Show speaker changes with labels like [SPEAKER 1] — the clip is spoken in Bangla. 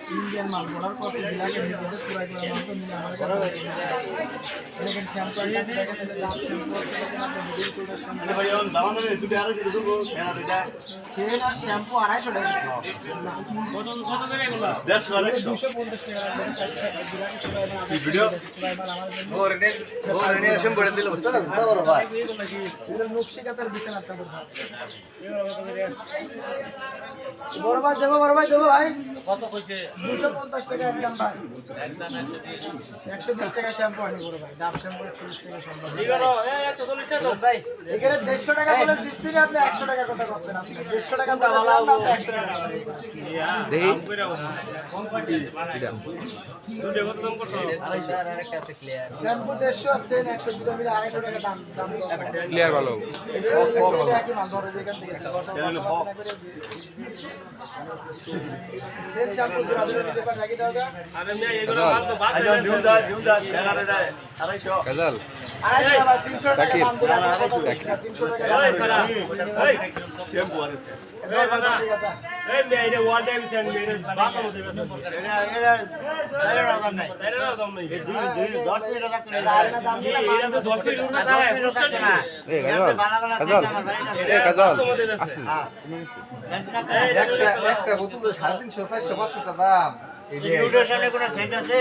[SPEAKER 1] इंडियन माल बॉर्डर को से मिला के निकलते पूरा पूरा माल तो मिला हमारे लेकिन शैम्पू का से लेके दाम शैम्पू से लेके आप वीडियो को
[SPEAKER 2] अरे भाई हम दाम में দুটো আর কিছু দেবো হ্যাঁ এটা
[SPEAKER 1] সেল আর শ্যাম্পু 250 টাকা কত কত করে এগুলো
[SPEAKER 2] 150
[SPEAKER 1] 250 টাকা
[SPEAKER 2] ভিডিও
[SPEAKER 1] ওরে
[SPEAKER 2] এসে বলে দিল বুঝছো না বড় ভাই
[SPEAKER 1] এর নকশিকাতার বিছানা চাদর বড় ভাই দেবো ভাই
[SPEAKER 3] কত কইছে
[SPEAKER 1] 250 টাকা একদম ভাই একদম 120 টাকা শ্যাম্পু আনি বড় ভাই ডাব শ্যাম্পু 140 টাকা শ্যাম্পু
[SPEAKER 3] এগারো 140 টাকা
[SPEAKER 1] ভাই এখানে 150 টাকা বলে দিচ্ছি না আপনি 100 টাকা কথা বলছেন আপনি 150 টাকা বলে ভালো হবে 100 টাকা
[SPEAKER 3] দেখি কম পাইছে দুটো কত দাম করতে
[SPEAKER 1] শ্যাম্পু 150 আছে 100 দুটো মিলে 250 টাকা দাম
[SPEAKER 4] ক্লিয়ার ভালো
[SPEAKER 1] কি মাল ধরে এখান থেকে সেল শ্যাম্পু জোড়া দিতে পারে নাকি দাও
[SPEAKER 3] আরে মিয়া এগুলো মাল তো বাস
[SPEAKER 2] আজ দিন দা 250
[SPEAKER 1] 250 টাকা 300 টাকা দাম দিলাম 300 টাকা
[SPEAKER 3] ওই সারা ওই
[SPEAKER 2] শ্যাম্পু আর
[SPEAKER 3] এই বাবা এই মিয়া এটা ওয়াল টাইম সেন্ড মেরে বাসা মধ্যে বেশ
[SPEAKER 2] এটা দাম নাই
[SPEAKER 3] তাইরা দাম নাই
[SPEAKER 2] এই 10 মিনিট রাখতে
[SPEAKER 1] দাম দিলাম
[SPEAKER 3] এটা তো 10 মিনিট না তাই
[SPEAKER 4] এ কাজল আসুন
[SPEAKER 2] একটা বোতল 350 400 500 টাকা দাম এই যে সামনে কোন সেন্ট আছে